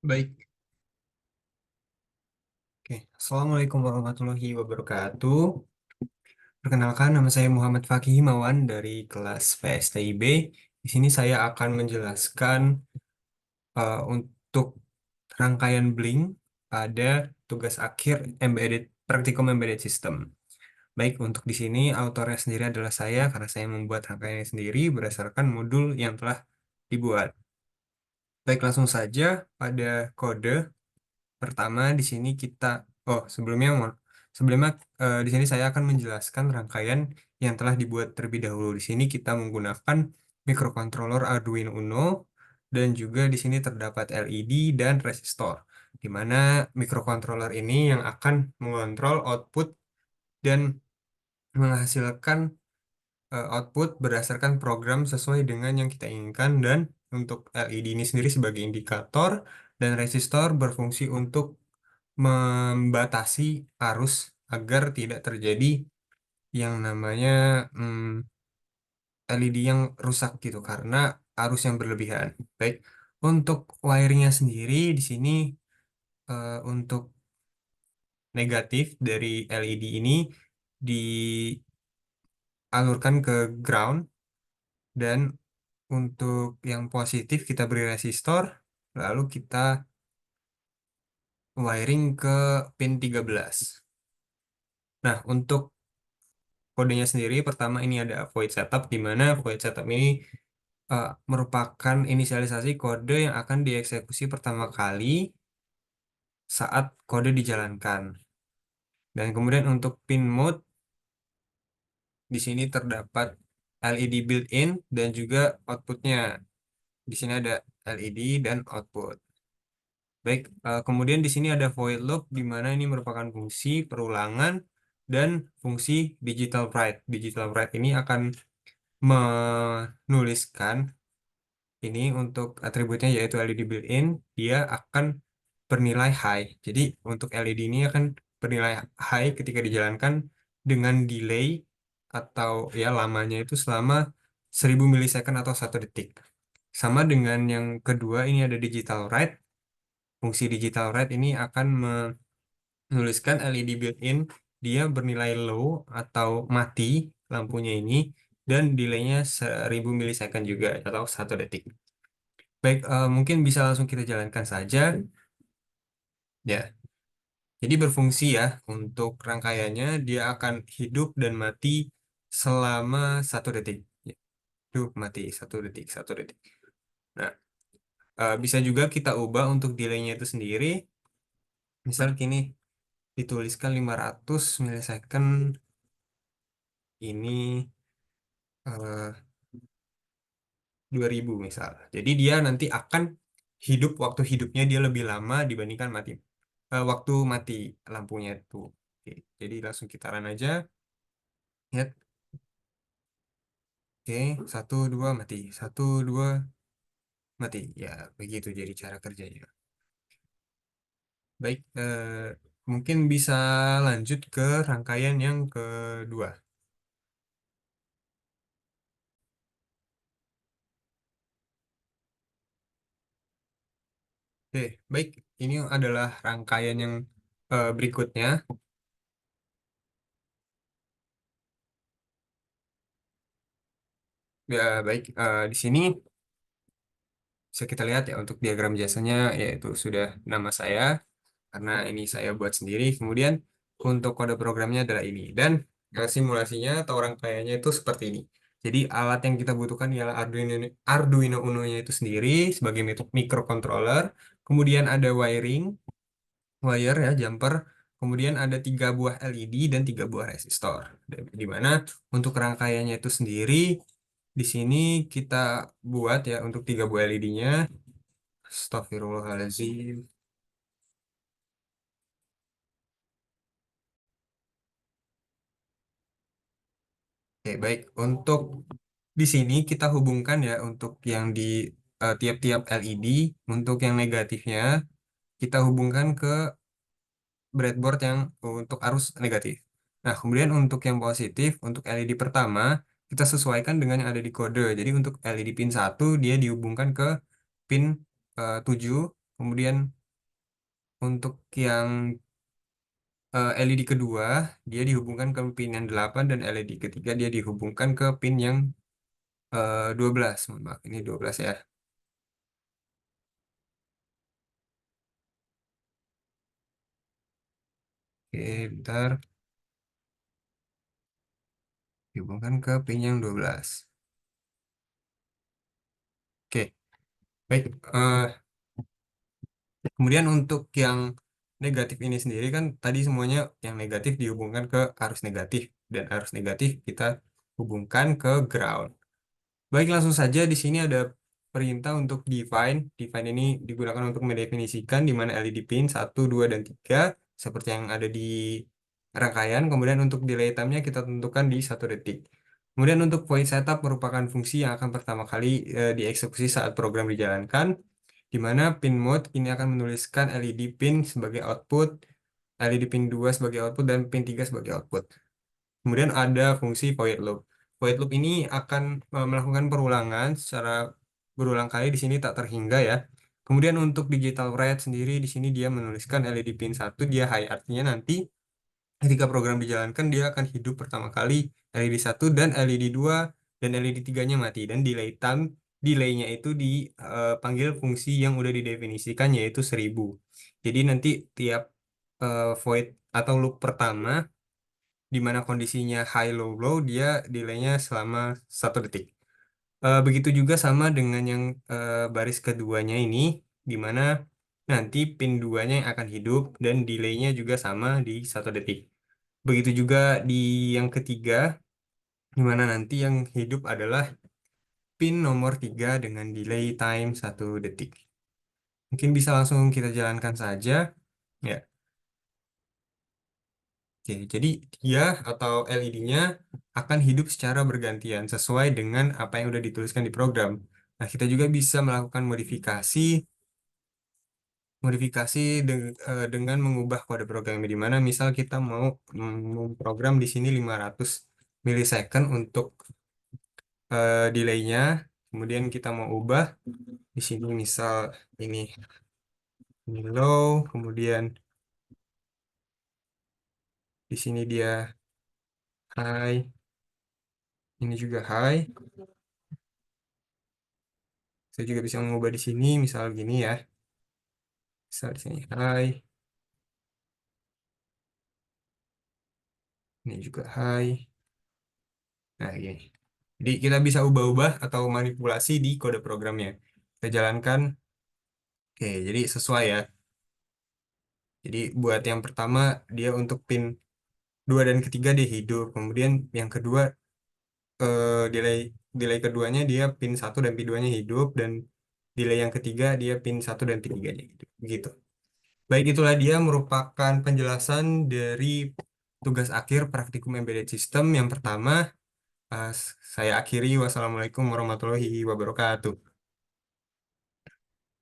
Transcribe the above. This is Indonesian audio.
Baik, oke. Assalamualaikum warahmatullahi wabarakatuh. Perkenalkan, nama saya Muhammad Fakih Himawan dari kelas PSTIB. Di sini saya akan menjelaskan untuk rangkaian Blink pada tugas akhir Praktikum Embedded System. Baik, untuk di sini autornya sendiri adalah saya karena saya membuat rangkaiannya sendiri berdasarkan modul yang telah dibuat. Baik, langsung saja pada kode. Pertama, di sini kita, sebelumnya di sini saya akan menjelaskan rangkaian yang telah dibuat terlebih dahulu. Di sini kita menggunakan microcontroller Arduino Uno dan juga di sini terdapat LED dan resistor, di mana microcontroller ini yang akan mengontrol output dan menghasilkan output berdasarkan program sesuai dengan yang kita inginkan, dan untuk LED ini sendiri sebagai indikator dan resistor berfungsi untuk membatasi arus agar tidak terjadi yang namanya LED yang rusak gitu karena arus yang berlebihan. Baik, untuk wiringnya sendiri di sini untuk negatif dari LED ini dialurkan ke ground, dan untuk yang positif kita beri resistor, lalu kita wiring ke pin 13. Nah, untuk kodenya sendiri, pertama ini ada void setup, di mana void setup ini merupakan inisialisasi kode yang akan dieksekusi pertama kali saat kode dijalankan. Dan kemudian untuk pin mode, di sini terdapat LED built-in dan juga outputnya. Di sini ada LED dan output. Baik, kemudian di sini ada void loop, di mana ini merupakan fungsi perulangan dan fungsi digital write. Digital write ini akan menuliskan ini untuk atributnya yaitu LED built-in, dia akan bernilai high. Jadi untuk LED ini akan bernilai high ketika dijalankan dengan delay atau ya lamanya itu selama 1000 milisecond atau 1 detik. Sama dengan yang kedua, ini ada digital write. Fungsi digital write ini akan menuliskan LED built-in, dia bernilai low atau mati lampunya ini, dan delaynya 1000 milisecond juga atau 1 detik. Baik, mungkin bisa langsung kita jalankan saja. Ya, jadi berfungsi ya untuk rangkaiannya, dia akan hidup dan mati selama 1 detik. Ya, hidup mati 1 detik, 1 detik. Nah, bisa juga kita ubah untuk delaynya itu sendiri. Misal kini dituliskan 500 milisecond, ini eh, 2000 misal. Jadi dia nanti akan waktu hidupnya dia lebih lama dibandingkan waktu mati lampunya itu. Oke, jadi langsung kita run aja. Ya, oke, 1 2 mati, 1 2 mati. Ya, begitu jadi cara kerjanya. Baik, mungkin bisa lanjut ke rangkaian yang kedua. Oke, baik. Ini adalah rangkaian yang berikutnya. Ya, baik. Di sini bisa kita lihat ya untuk diagram jasanya, yaitu sudah nama saya karena ini saya buat sendiri. Kemudian untuk kode programnya adalah ini, dan simulasinya atau rangkaiannya itu seperti ini. Jadi alat yang kita butuhkan ialah Arduino Uno-nya itu sendiri sebagai microcontroller. Kemudian ada wire ya, jumper. Kemudian ada 3 buah LED dan 3 buah resistor. Di mana untuk rangkaiannya itu sendiri di sini kita buat ya untuk 3 buah LED-nya. Astagfirullahaladzim. Oke, baik. Untuk di sini kita hubungkan ya untuk yang di tiap-tiap LED. Untuk yang negatifnya kita hubungkan ke breadboard yang untuk arus negatif. Nah, kemudian untuk yang positif, untuk LED pertama, kita sesuaikan dengan yang ada di kode. Jadi untuk LED pin 1 dia dihubungkan ke pin 7. Kemudian untuk yang LED kedua, dia dihubungkan ke pin yang 8 dan LED ketiga dia dihubungkan ke pin yang 12. Mohon maaf, ini 12 ya. Oke, bentar. Dihubungkan ke pin yang 12. Oke, baik. Kemudian untuk yang negatif ini sendiri kan tadi semuanya yang negatif dihubungkan ke arus negatif dan arus negatif kita hubungkan ke ground. Baik, langsung saja di sini ada perintah untuk define. Define ini digunakan untuk mendefinisikan di mana LED pin 1, 2, dan 3 seperti yang ada di rangkaian. Kemudian untuk delay time-nya kita tentukan di 1 detik. Kemudian untuk void setup merupakan fungsi yang akan pertama kali dieksekusi saat program dijalankan, di mana pin mode ini akan menuliskan LED pin sebagai output, LED pin 2 sebagai output, dan pin 3 sebagai output. Kemudian ada fungsi void loop. Void loop ini akan melakukan perulangan secara berulang kali di sini tak terhingga ya. Kemudian untuk digital write sendiri di sini dia menuliskan LED pin 1 dia high, artinya nanti ketika program dijalankan dia akan hidup pertama kali LED 1 dan LED 2 dan LED 3-nya mati, dan delay time delaynya itu dipanggil fungsi yang udah didefinisikan yaitu 1000. Jadi nanti tiap void atau loop pertama di mana kondisinya high low low dia delaynya selama 1 detik. Begitu juga sama dengan yang baris keduanya ini, di mana nanti pin 2-nya yang akan hidup dan delaynya juga sama di 1 detik. Begitu juga di yang ketiga, di mana nanti yang hidup adalah pin nomor 3 dengan delay time 1 detik. Mungkin bisa langsung kita jalankan saja. Ya, oke, jadi dia atau LED-nya akan hidup secara bergantian sesuai dengan apa yang sudah dituliskan di program. Nah, kita juga bisa melakukan modifikasi modifikasi dengan mengubah kode programnya, di mana misal kita mau memprogram di sini 500 milisecond untuk delaynya. Kemudian kita mau ubah di sini misal ini ini low, kemudian di sini dia high, ini juga high. Saya juga bisa mengubah di sini, misal gini ya. Misal di sini high, ini juga high. Nah, gini. Jadi kita bisa ubah-ubah atau manipulasi di kode programnya. Kita jalankan. Oke, jadi sesuai ya. Jadi buat yang pertama dia untuk pin 2 dan ketiga dia hidup. Kemudian yang kedua delay delay keduanya dia pin 1 dan pin 2-nya hidup, dan delay yang ketiga dia pin 1 dan pin 3-nya hidup. Begitu. Baik, itulah dia merupakan penjelasan dari tugas akhir praktikum embedded system yang pertama. Saya akhiri. Wassalamualaikum warahmatullahi wabarakatuh.